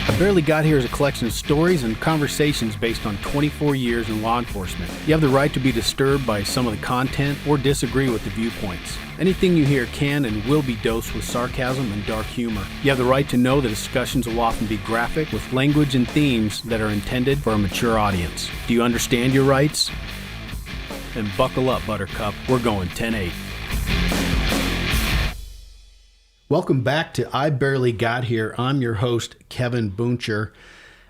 I Barely Got Here is a collection of stories and conversations based on 24 years in law enforcement. You have the right to be disturbed by some of the content or disagree with the viewpoints. Anything you hear can and will be dosed with sarcasm and dark humor. You have the right to know that discussions will often be graphic with language and themes that are intended for a mature audience. Do you understand your rights? Then buckle up, Buttercup. We're going 10-8. Welcome back to I Barely Got Here. I'm your host, Kevin Booncher,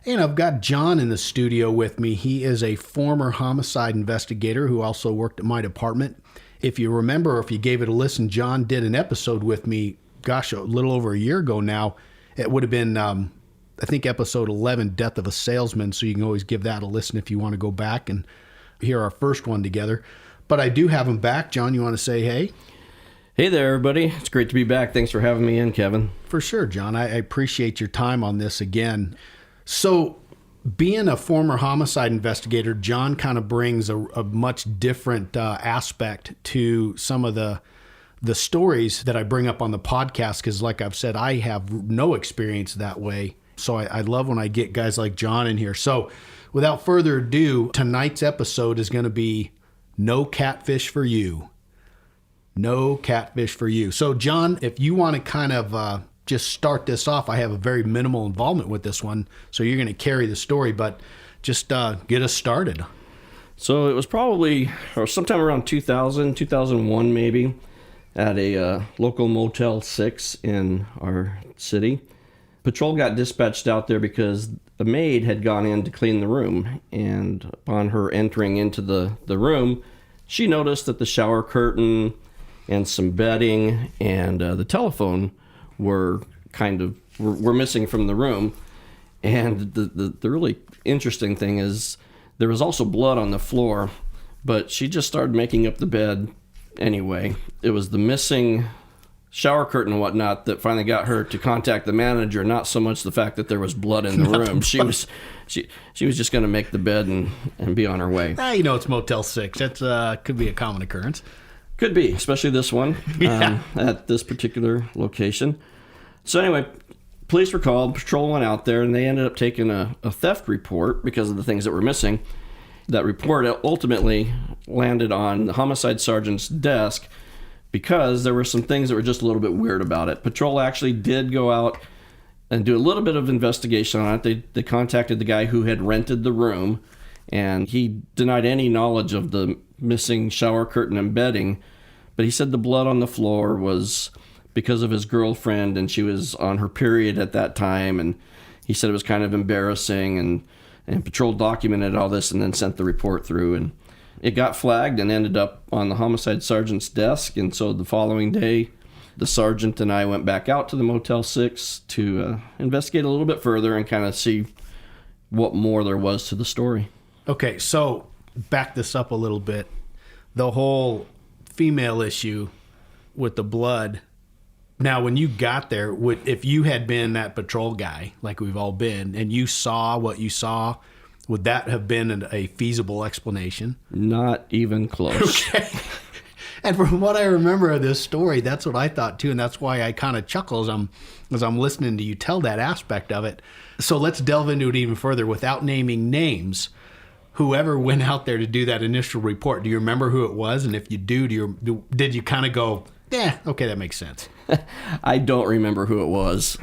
and I've got John in the studio with me. He is a former homicide investigator who also worked at my department. If you remember, or if you gave it a listen, John did an episode with me, a little over a year ago now. It would have been, I think, episode 11, Death of a Salesman, so you can always give that a listen if you want to go back and hear our first one together. But I do have him back. John, you want to say hey? Hey there, everybody. It's great to be back. Thanks for having me in, Kevin. For sure, John. I appreciate your time on this again. So, being a former homicide investigator, John kind of brings a much different aspect to some of the stories that I bring up on the podcast, because like I've said, I have no experience that way. So I love when I get guys like John in here. So, without further ado, tonight's episode is going to be No Catfish for You. No catfish for you. So, John, if you want to kind of just start this off, I have a very minimal involvement with this one, so you're going to carry the story, but just get us started. So it was probably sometime around 2000, 2001 maybe, at a local Motel 6 in our city. Patrol got dispatched out there because the maid had gone in to clean the room, and upon her entering into the room, she noticed that the shower curtain and some bedding and the telephone were missing from the room. And the really interesting thing is there was also blood on the floor, but she just started making up the bed anyway. It was the missing shower curtain and whatnot that finally got her to contact the manager, not so much the fact that there was blood in the room. She was just going to make the bed and be on her way. It's Motel 6. That could be a common occurrence. Could be, especially this one, at this particular location. So anyway, police were called, patrol went out there, and they ended up taking a theft report because of the things that were missing. That report ultimately landed on the homicide sergeant's desk because there were some things that were just a little bit weird about it. Patrol actually did go out and do a little bit of investigation on it. They contacted the guy who had rented the room, and he denied any knowledge of the missing shower curtain and bedding, but he said the blood on the floor was because of his girlfriend, and she was on her period at that time, and he said it was kind of embarrassing, and patrol documented all this and then sent the report through, and it got flagged and ended up on the homicide sergeant's desk. And so the following day, the sergeant and I went back out to the Motel 6 to investigate a little bit further and kind of see what more there was to the story. Okay, so back this up a little bit. The whole female issue with the blood. Now, when you got there, if you had been that patrol guy, like we've all been, and you saw what you saw, would that have been a feasible explanation? Not even close. Okay. And from what I remember of this story, that's what I thought too, and that's why I kind of chuckle as I'm listening to you tell that aspect of it. So let's delve into it even further without naming names. Whoever went out there to do that initial report, do you remember who it was? And if you do, did you kind of go, okay, that makes sense? I don't remember who it was,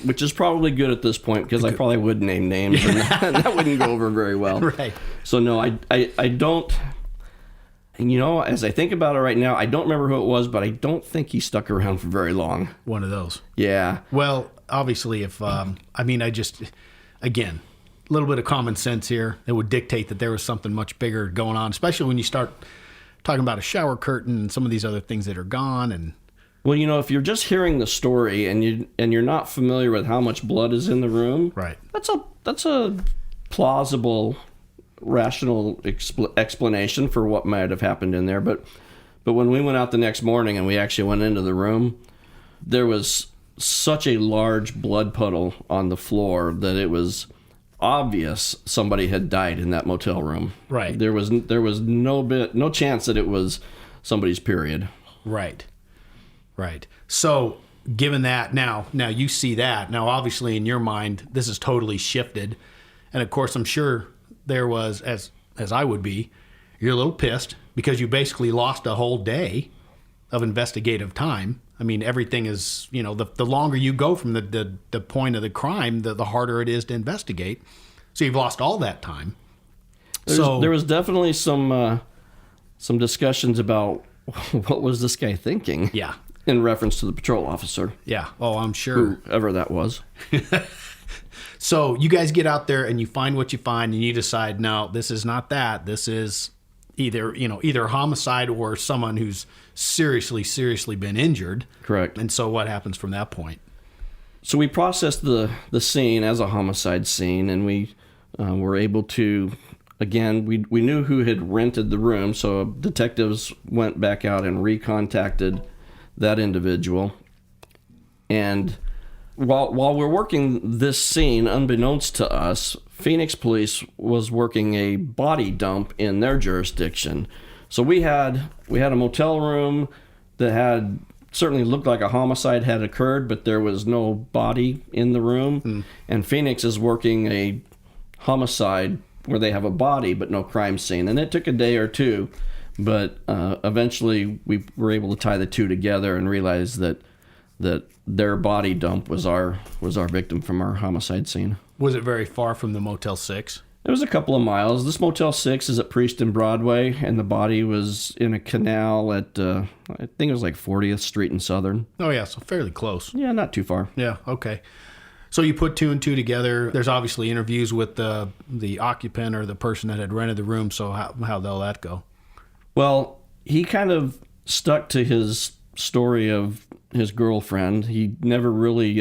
which is probably good at this point because I probably would name names and that wouldn't go over very well. Right. So no, I don't, as I think about it right now, I don't remember who it was, but I don't think he stuck around for very long. One of those. Yeah. Well, obviously again, a little bit of common sense here. It would dictate that there was something much bigger going on, especially when you start talking about a shower curtain and some of these other things that are gone. And well, if you're just hearing the story and you're not familiar with how much blood is in the room, right? That's a plausible, rational explanation for what might have happened in there. But when we went out the next morning and we actually went into the room, there was such a large blood puddle on the floor that it was obvious somebody had died in that motel room. Right. There was no chance that it was somebody's period. Right. So given that now you see that. Now, obviously, in your mind, this is totally shifted. And, of course, I'm sure there was, as I would be, you're a little pissed because you basically lost a whole day of investigative time. I mean, everything is, the longer you go from the point of the crime, the harder it is to investigate. So you've lost all that time. There was definitely some discussions about what was this guy thinking. Yeah. In reference to the patrol officer. Yeah. Oh, I'm sure. Whoever that was. So you guys get out there and you find what you find and you decide, no, this is not that. This is either a homicide or someone who's seriously been injured. Correct. And so what happens from that point? So we processed the scene as a homicide scene, and we were able to, again, we knew who had rented the room, so detectives went back out and recontacted that individual. And while we're working this scene, unbeknownst to us, Phoenix Police was working a body dump in their jurisdiction. So we had a motel room that had certainly looked like a homicide had occurred, but there was no body in the room. And Phoenix is working a homicide where they have a body but no crime scene. And it took a day or two, but eventually we were able to tie the two together and realize that their body dump was our victim from our homicide scene. Was it very far from the Motel 6? It was a couple of miles. This Motel 6 is at Priest and Broadway, and the body was in a canal at, I think it was like 40th Street and Southern. Oh, yeah, so fairly close. Yeah, not too far. Yeah, okay. So you put two and two together. There's obviously interviews with the occupant or the person that had rented the room, so how'd all that go? Well, he kind of stuck to his story of his girlfriend. He never really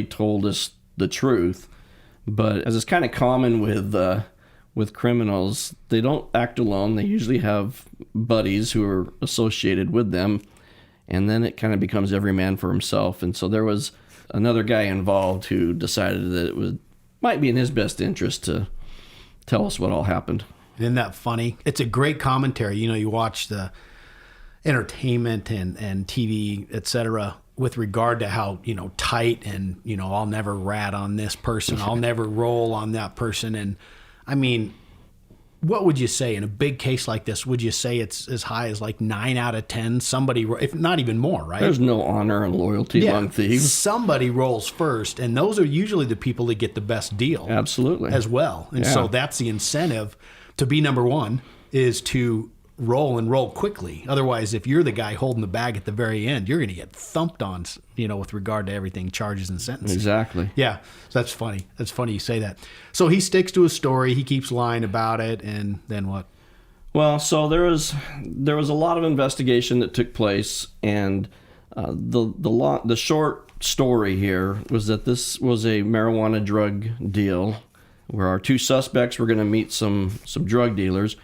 told us the truth. But as is kind of common with criminals, they don't act alone. They usually have buddies who are associated with them, and then it kind of becomes every man for himself. And so there was another guy involved who decided that it might be in his best interest to tell us what all happened. Isn't that funny? It's a great commentary. You watch the entertainment and TV, etc., with regard to how, tight and, I'll never rat on this person. I'll never roll on that person. And I mean, what would you say in a big case like this? Would you say it's as high as like 9 out of 10? Somebody, if not even more, right? There's no honor and loyalty among thieves. Somebody rolls first, and those are usually the people that get the best deal. Absolutely. As well. And so that's the incentive to be number one, is to roll quickly. Otherwise, if you're the guy holding the bag at the very end, you're going to get thumped on, with regard to everything, charges and sentences. Exactly. Yeah, so that's funny. That's funny you say that. So he sticks to his story. He keeps lying about it, and then what? Well, so there was a lot of investigation that took place, and the short story here was that this was a marijuana drug deal where our two suspects were going to meet some drug dealers,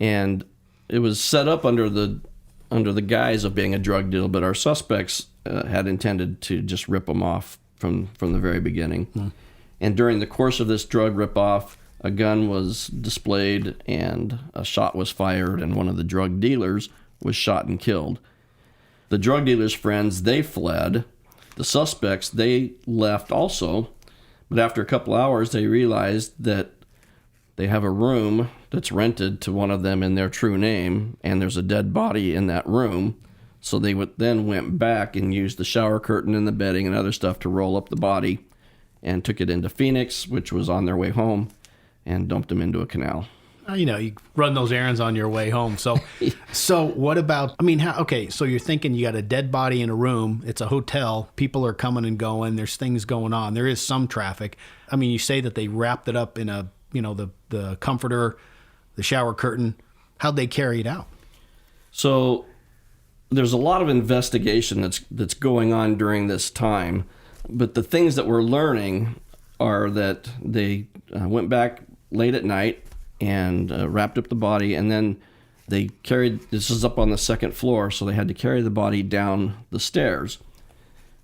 and it was set up under the guise of being a drug deal, but our suspects had intended to just rip them off from the very beginning. And during the course of this drug rip-off, a gun was displayed and a shot was fired, and one of the drug dealers was shot and killed. The drug dealer's friends, they fled. The suspects, they left also, but after a couple hours, they realized that they have a room that's rented to one of them in their true name, and there's a dead body in that room. So they then went back and used the shower curtain and the bedding and other stuff to roll up the body and took it into Phoenix, which was on their way home, and dumped him into a canal. You run those errands on your way home. So what about, so you're thinking you got a dead body in a room. It's a hotel. People are coming and going. There's things going on. There is some traffic. You say that they wrapped it up in the comforter, the shower curtain. How'd they carry it out? So there's a lot of investigation that's going on during this time, but the things that we're learning are that they went back late at night and wrapped up the body, and then they carried, this is up on the second floor, so they had to carry the body down the stairs.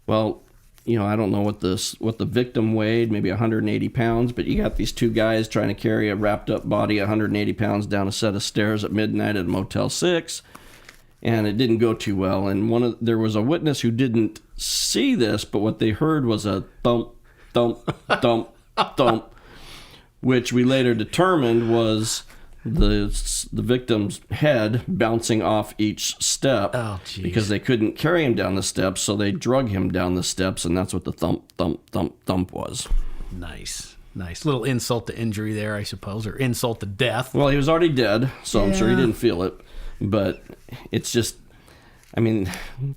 Well, I don't know what the victim weighed, maybe 180 pounds, but you got these two guys trying to carry a wrapped up body 180 pounds down a set of stairs at midnight at a Motel 6. and it didn't go too well. And there was a witness who didn't see this, but what they heard was a thump, thump, thump, thump, which we later determined was the victim's head bouncing off each step. Oh, geez. Because they couldn't carry him down the steps, so they drug him down the steps, and that's what the thump, thump, thump, thump was. Nice. Little insult to injury there, I suppose, or insult to death. Well, he was already dead, so I'm sure he didn't feel it. But it's just, I mean, it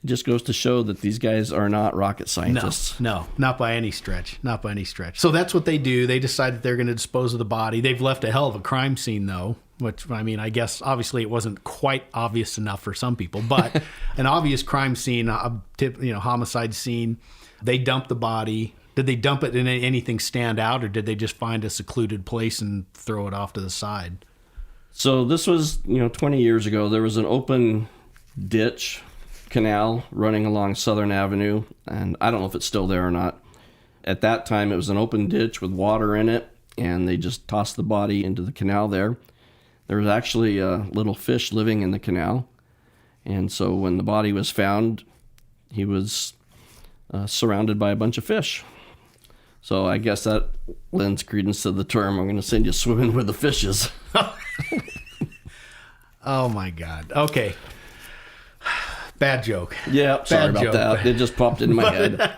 just goes to show that these guys are not rocket scientists. No, not by any stretch. Not by any stretch. So that's what they do. They decide that they're going to dispose of the body. They've left a hell of a crime scene, though, which, I mean, I guess obviously it wasn't quite obvious enough for some people, but an obvious crime scene, homicide scene. They dump the body. Did they dump it and anything stand out, or did they just find a secluded place and throw it off to the side? So this was, 20 years ago. There was an open ditch canal running along Southern Avenue, and I don't know if it's still there or not. At that time, it was an open ditch with water in it, and they just tossed the body into the canal there. There was actually a little fish living in the canal, and so when the body was found, he was surrounded by a bunch of fish. So I guess that lends credence to the term, I'm going to send you swimming with the fishes. Oh, my God. Okay. Bad joke. Yeah, sorry about joke. that. It just popped into my head.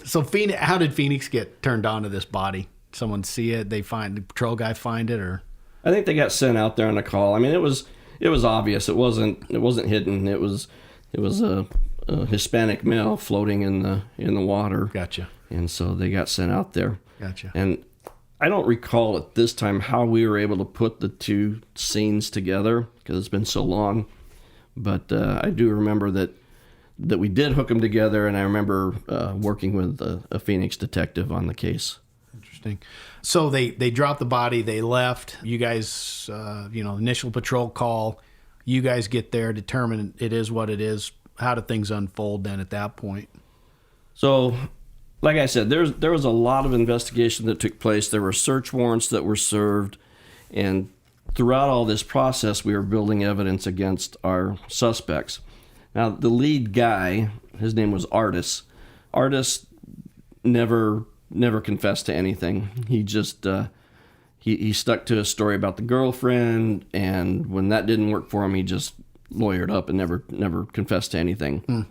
So how did Phoenix get turned on to this body? Someone see it? The patrol guy find it, or? I think they got sent out there on a call. I mean, it was obvious. It wasn't hidden. It was a Hispanic male floating in the water. Gotcha. And so they got sent out there. Gotcha. And I don't recall at this time how we were able to put the two scenes together because it's been so long. But I do remember that we did hook them together, and I remember working with a Phoenix detective on the case. Interesting. So they dropped the body. They left. You guys, initial patrol call. You guys get there, determine it is what it is. How do things unfold then at that point? So, like I said, there was a lot of investigation that took place. There were search warrants that were served, and throughout all this process, we were building evidence against our suspects. Now, the lead guy, his name was Artis. Artis never confessed to anything. He just he stuck to a story about the girlfriend, and when that didn't work for him, he just lawyered up and never confessed to anything.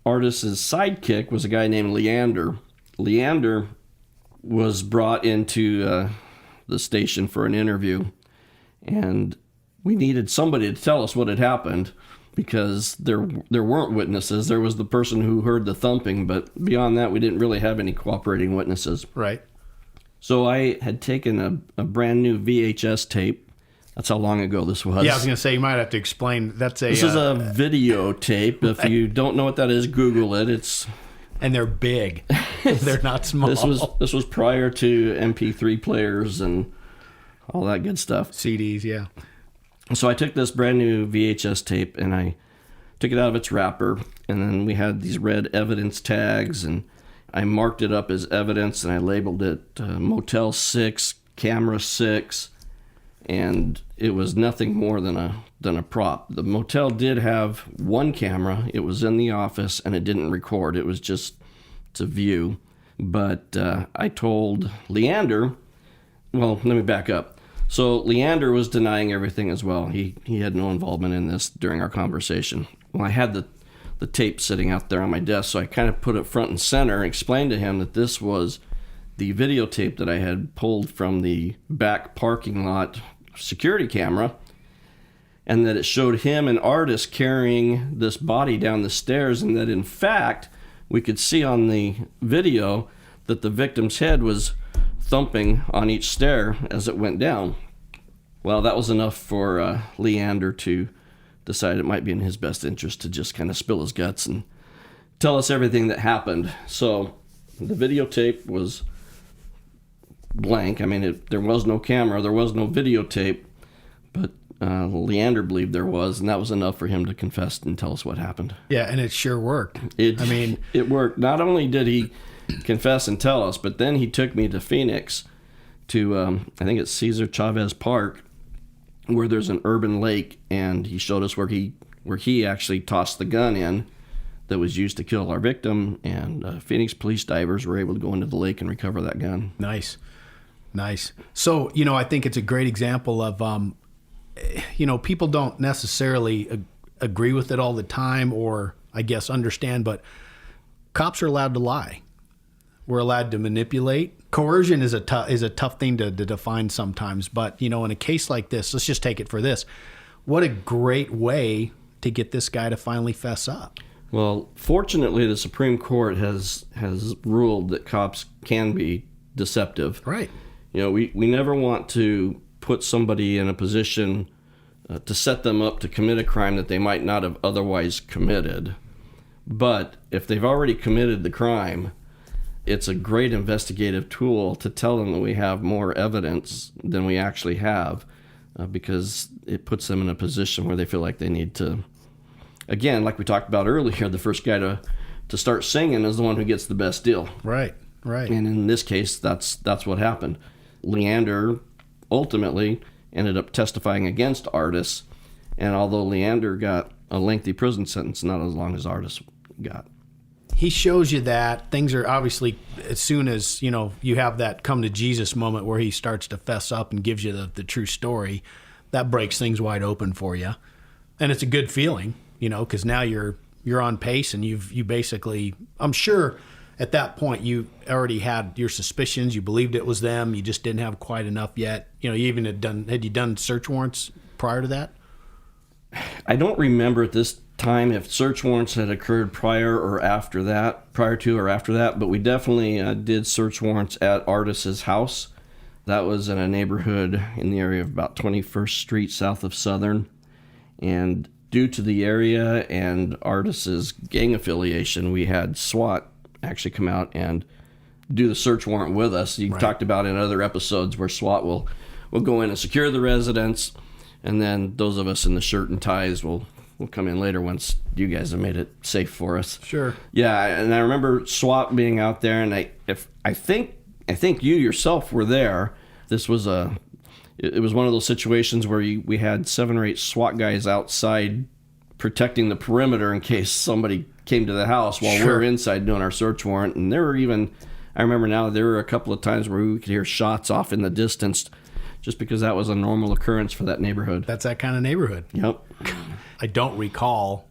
Artis's sidekick was a guy named Leander. Leander was brought into the station for an interview, and we needed somebody to tell us what had happened because there weren't witnesses. There was the person who heard the thumping, but beyond that, we didn't really have any cooperating witnesses. Right. So I had taken a brand new VHS tape. That's how long ago this was. Yeah, I was going to say, you might have to explain. This is a videotape. If you don't know what that is, Google it. And they're big. They're not small. This was prior to MP3 players and all that good stuff. CDs, yeah. So I took this brand new VHS tape and I took it out of its wrapper, and then we had these red evidence tags, and I marked it up as evidence, and I labeled it Motel 6, Camera 6, and it was nothing more than a prop. The motel did have one camera. It was in the office, and it didn't record. It was just to view. But I told Leander, well, let me back up. So Leander was denying everything as well. He had no involvement in this during our conversation. Well, I had the tape sitting out there on my desk, so I kind of put it front and center and explained to him that this was the videotape that I had pulled from the back parking lot security camera, and that it showed him and Artis carrying this body down the stairs, and that in fact we could see on the video that the victim's head was thumping on each stair as it went down. Well, that was enough for Leander to decide it might be in his best interest to just kind of spill his guts and tell us everything that happened. So the videotape was blank. I mean, there was no camera, there was no videotape, but Leander believed there was, and that was enough for him to confess and tell us what happened. Yeah, and it sure worked. It worked. Not only did he confess and tell us, but then he took me to Phoenix to, I think it's Cesar Chavez Park, where there's an urban lake, and he showed us where he actually tossed the gun in that was used to kill our victim, and Phoenix police divers were able to go into the lake and recover that gun. Nice. So, I think it's a great example of, people don't necessarily agree with it all the time, or I guess understand, but cops are allowed to lie. We're allowed to manipulate. Coercion is a tough thing to define sometimes, but in a case like this, let's just take it for this. What a great way to get this guy to finally fess up. Well, fortunately, the Supreme Court has ruled that cops can be deceptive. Right. We never want to put somebody in a position to set them up to commit a crime that they might not have otherwise committed. But if they've already committed the crime, it's a great investigative tool to tell them that we have more evidence than we actually have, because it puts them in a position where they feel like they need to, again, like we talked about earlier, the first guy to start singing is the one who gets the best deal. Right. And in this case, that's what happened. Leander ultimately ended up testifying against Artis, and although Leander got a lengthy prison sentence, not as long as Artis got. He shows you that things are obviously, as soon as, you have that come to Jesus moment where he starts to fess up and gives you the true story, that breaks things wide open for you. And it's a good feeling, because now you're on pace, and you basically, I'm sure at that point you already had your suspicions, you believed it was them, you just didn't have quite enough yet. You even had you done search warrants prior to that? I don't remember at this time if search warrants had occurred prior to or after that, but we definitely did search warrants at Artis's house. That was in a neighborhood in the area of about 21st Street south of Southern, and due to the area and Artis's gang affiliation, we had SWAT actually come out and do the search warrant with us. You talked about in other episodes where SWAT will go in and secure the residence, and then those of us in the shirt and ties will come in later once you guys have made it safe for us. Sure. Yeah, and I remember SWAT being out there, and I think you yourself were there. This was it was one of those situations where we had 7 or 8 SWAT guys outside protecting the perimeter in case somebody came to the house while we were inside doing our search warrant. And there were a couple of times where we could hear shots off in the distance, just because that was a normal occurrence for that neighborhood. That's that kind of neighborhood. Yep. I don't recall.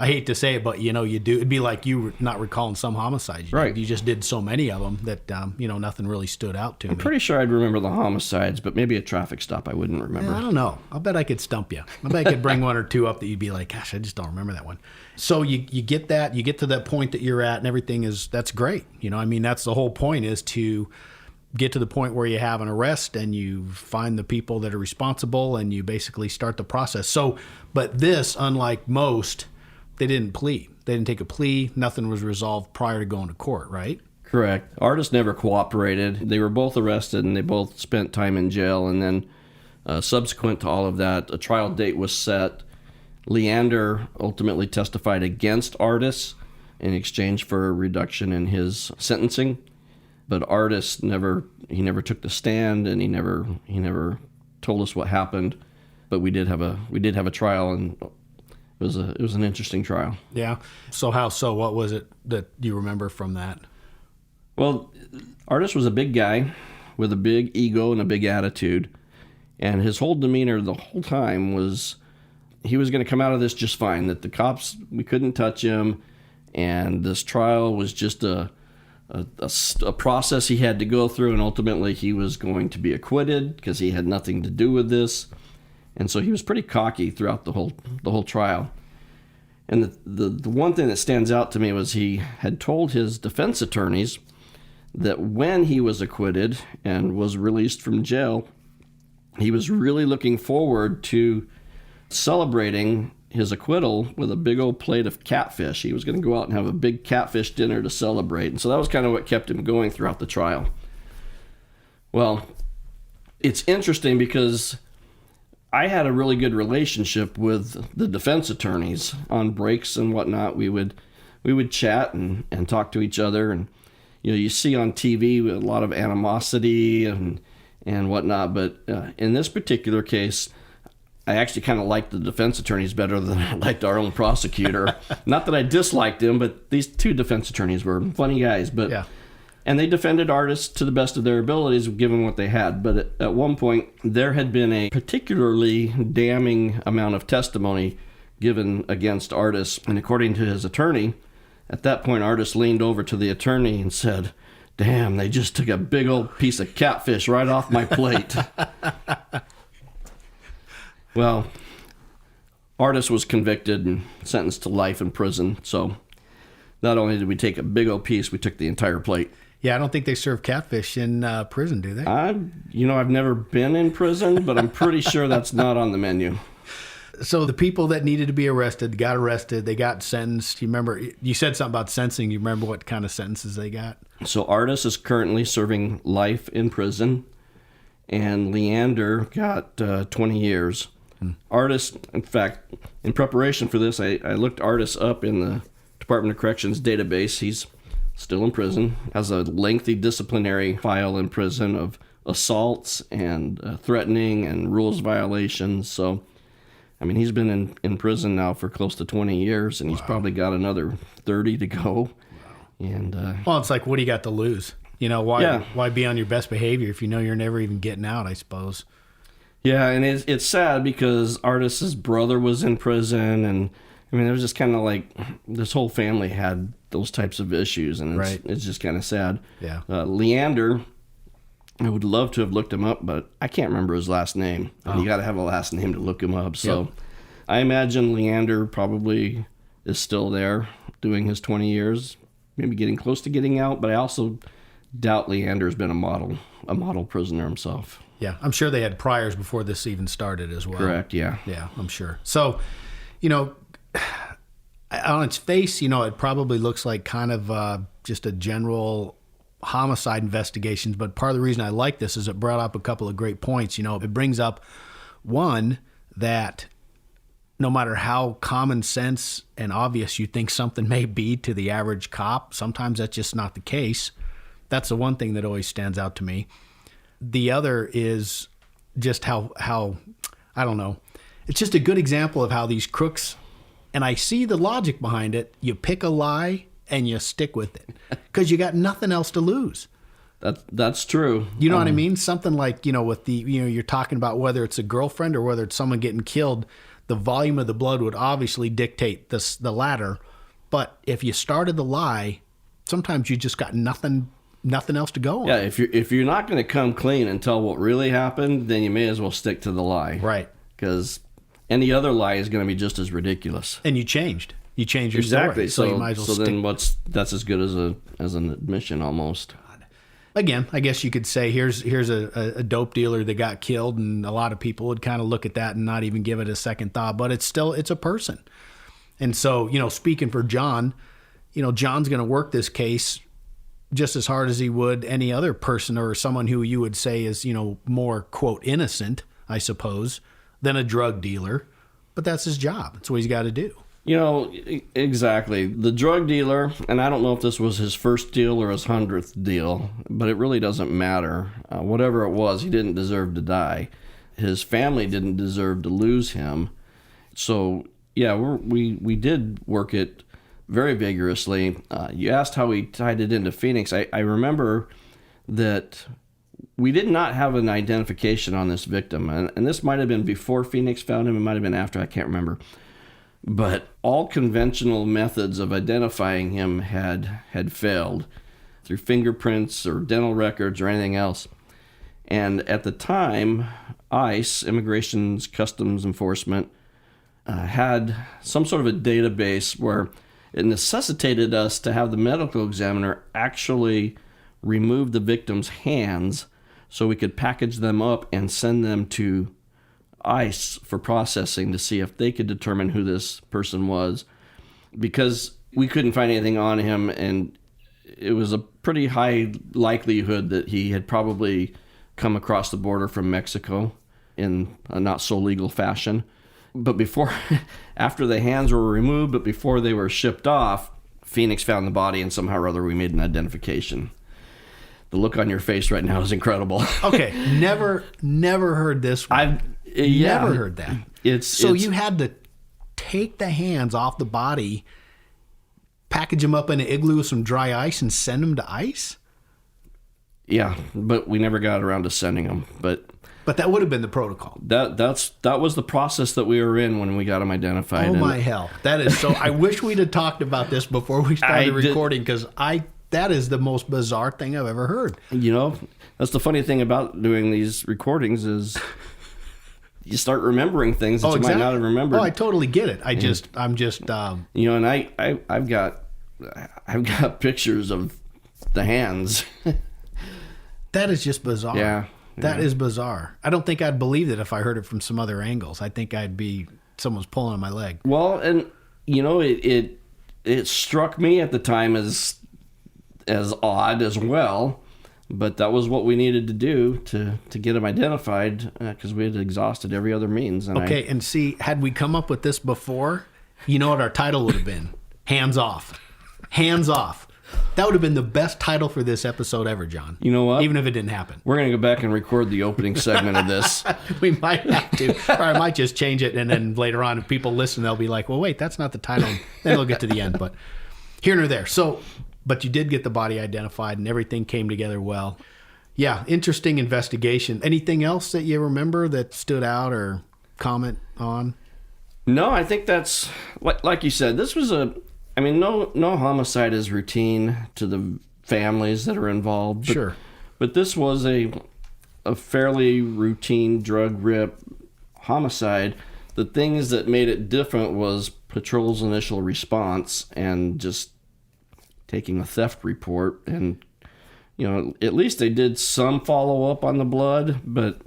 I hate to say it, but you do. It'd be like you not recalling some homicides. Right. You just did so many of them that nothing really stood out to me. I'm pretty sure I'd remember the homicides, but maybe a traffic stop I wouldn't remember. I don't know. I'll bet I could stump you. I bet I could bring 1 or 2 up that you'd be like, gosh, I just don't remember that one. So you get that. You get to that point that you're at, and everything that's great. That's the whole point, is to get to the point where you have an arrest and you find the people that are responsible, and you basically start the process. So, but this, unlike most, they didn't plead. They didn't take a plea. Nothing was resolved prior to going to court, right? Correct. Artis never cooperated. They were both arrested, and they both spent time in jail. And then subsequent to all of that, a trial date was set. Leander ultimately testified against Artis in exchange for a reduction in his sentencing. But Artis never took the stand, and he never told us what happened. But we did have a trial, and it was an interesting trial. Yeah. So what was it that you remember from that? Well, Artis was a big guy with a big ego and a big attitude, and his whole demeanor the whole time was he was going to come out of this just fine. That the cops, we couldn't touch him, and this trial was just a process he had to go through, and ultimately he was going to be acquitted because he had nothing to do with this. And so he was pretty cocky throughout the whole trial. And the one thing that stands out to me was he had told his defense attorneys that when he was acquitted and was released from jail, he was really looking forward to celebrating his acquittal with a big old plate of catfish. He was going to go out and have a big catfish dinner to celebrate. And so that was kind of what kept him going throughout the trial. Well, it's interesting because I had a really good relationship with the defense attorneys on breaks and whatnot. We would chat and talk to each other, and you see on TV a lot of animosity and and whatnot. But in this particular case, I actually kind of liked the defense attorneys better than I liked our own prosecutor. Not that I disliked him, but these two defense attorneys were funny guys. But Yeah. And they defended artists to the best of their abilities, given what they had. But at one point, there had been a particularly damning amount of testimony given against artists. And according to his attorney, at that point, artists leaned over to the attorney and said, "Damn, they just took a big old piece of catfish right off my plate." Well, artist was convicted and sentenced to life in prison. So not only did we take a big old piece, we took the entire plate. Yeah, I don't think they serve catfish in prison, do they? I've never been in prison, but I'm pretty sure that's not on the menu. So the people that needed to be arrested got arrested. They got sentenced. You remember, you said something about sentencing. You remember what kind of sentences they got? So Artis is currently serving life in prison, and Leander got 20 years. Artis, in fact, in preparation for this, I looked Artis up in the Department of Corrections database. He's still in prison, has a lengthy disciplinary file in prison of assaults and threatening and rules violations. So, I mean, he's been in prison now for close to 20 years, and he's probably got another 30 to go. And well, it's like, what do you got to lose? You know, why be on your best behavior if you know you're never even getting out, I suppose. Yeah, and it's sad because Artis's brother was in prison, and I mean, it was just kind of like this whole family had those types of issues, and it's just kind of sad. Yeah. Leander, I would love to have looked him up, but I can't remember his last name. And you got to have a last name to look him up. So I imagine Leander probably is still there doing his 20 years, maybe getting close to getting out, but I also doubt Leander's been a model prisoner himself. Yeah, I'm sure they had priors before this even started as well. Correct, yeah. Yeah, I'm sure. So, you know, on its face, you know, it probably looks like kind of just a general homicide investigations, but part of the reason I like this is it brought up a couple of great points. You know, it brings up, one, that no matter how common sense and obvious you think something may be to the average cop, sometimes that's just not the case. That's the one thing that always stands out to me. The other is just how I don't know. It's just a good example of how these crooks, and I see the logic behind it. You pick a lie and you stick with it because you got nothing else to lose. That's true. You know what I mean? Something like, you know, with the, you know, you're talking about whether it's a girlfriend or whether it's someone getting killed, the volume of the blood would obviously dictate the latter. But if you started the lie, sometimes you just got nothing else to go on. Yeah, if you're not going to come clean and tell what really happened, then you may as well stick to the lie. Right. Because any other lie is going to be just as ridiculous. And you changed your exactly. story. So you might as well then that's as good as an admission almost. Again, I guess you could say here's a dope dealer that got killed, and a lot of people would kind of look at that and not even give it a second thought. But it's a person. And so, you know, speaking for John, you know, John's going to work this case just as hard as he would any other person or someone who you would say is, you know, more, quote, innocent, I suppose, than a drug dealer. But that's his job. That's what he's got to do. You know, exactly. The drug dealer, and I don't know if this was his first deal or his 100th deal, but it really doesn't matter. Whatever it was, he didn't deserve to die. His family didn't deserve to lose him. So, yeah, we did work it very vigorously. You asked how we tied it into Phoenix. I remember that we did not have an identification on this victim, and this might have been before Phoenix found him. It might have been after. I can't remember. But all conventional methods of identifying him had failed through fingerprints or dental records or anything else. And at the time, ICE, Immigration's Customs Enforcement, had some sort of a database where it necessitated us to have the medical examiner actually remove the victim's hands so we could package them up and send them to ICE for processing to see if they could determine who this person was, because we couldn't find anything on him, and it was a pretty high likelihood that he had probably come across the border from Mexico in a not so legal fashion. But after the hands were removed, but before they were shipped off, Phoenix found the body, and somehow or other we made an identification. the look on your face right now is incredible. Okay, never heard this one. Never heard that. You had to take the hands off the body, package them up in an igloo with some dry ice, and send them to ice? Yeah, but we never got around to sending them. But that would have been the protocol. That was the process that we were in when we got them identified. Oh, my hell. That is so... I wish we'd have talked about this before we started recording, because that is the most bizarre thing I've ever heard. You know, that's the funny thing about doing these recordings is you start remembering things that you might not have remembered. Oh, I totally get it. I'm just... You know, and I've got pictures of the hands. That is just bizarre. Yeah. That is bizarre. I don't think I'd believe it if I heard it from some other angles. I think someone's pulling on my leg. Well, and you know, it struck me at the time as odd as well, but that was what we needed to do to get them identified, because we had exhausted every other means. And and see, had we come up with this before, you know what our title would have been? Hands Off. Hands Off. That would have been the best title for this episode ever, John. You know what? Even if it didn't happen. We're going to go back and record the opening segment of this. We might have to. Or I might just change it, and then later on, if people listen, they'll be like, well, wait, that's not the title. Then they'll get to the end. But here nor there. But you did get the body identified, and everything came together well. Yeah, interesting investigation. Anything else that you remember that stood out or comment on? No, I think that's, like you said, this was no homicide is routine to the families that are involved. Sure. But this was a fairly routine drug rip homicide. The things that made it different was patrol's initial response and just taking a theft report. And, you know, at least they did some follow-up on the blood. But,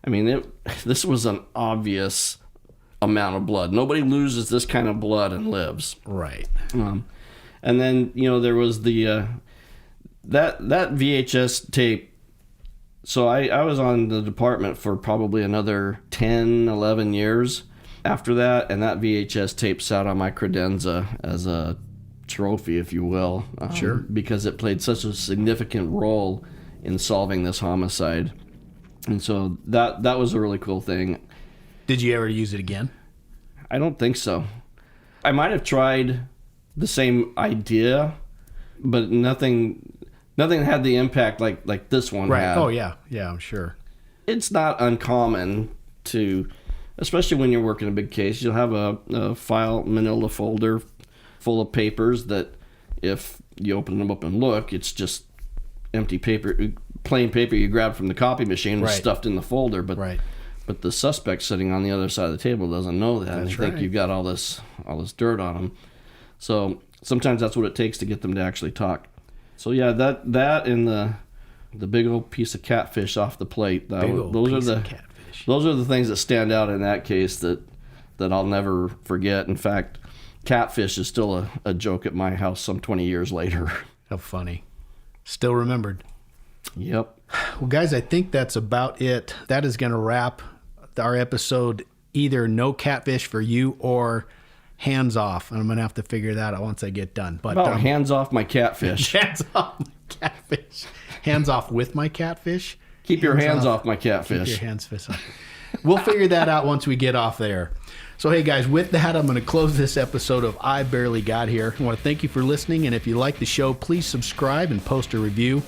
I mean, this was an obvious amount of blood. Nobody loses this kind of blood and lives. Right. And then, you know, there was the that VHS tape. So I was on the department for probably another 10, 11 years after that, and that VHS tape sat on my credenza as a trophy, if you will. Sure. Because it played such a significant role in solving this homicide. And so that was a really cool thing. Did you ever use it again? I don't think so. I might have tried the same idea, but nothing had the impact like this one had. Oh, yeah. Yeah, I'm sure. It's not uncommon to, especially when you're working a big case, you'll have a file manila folder full of papers that if you open them up and look, it's just empty paper, plain paper you grab from the copy machine and stuffed in the folder. But the suspect sitting on the other side of the table doesn't know that. They think you've got all this dirt on them. So sometimes that's what it takes to get them to actually talk. So yeah, that and the big old piece of catfish off the plate. Those are the things that stand out in that case that I'll never forget. In fact, catfish is still a joke at my house some 20 years later. How funny. Still remembered. Yep. Well, guys, I think that's about it. That is going to wrap our episode, either no catfish for you or hands off. And I'm going to have to figure that out once I get done. But hands off my catfish. Hands off my catfish. Hands off with my catfish. Keep your hands off my catfish. Keep your hands off. We'll figure that out once we get off there. So, hey, guys, with that, I'm going to close this episode of I Barely Got Here. I want to thank you for listening. And if you like the show, please subscribe and post a review.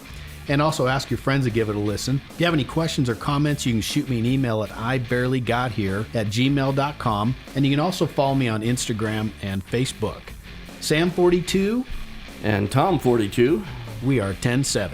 And also ask your friends to give it a listen. If you have any questions or comments, you can shoot me an email at ibarelyGotHere@gmail.com. And you can also follow me on Instagram and Facebook. Sam42 and Tom42. We are 10-7.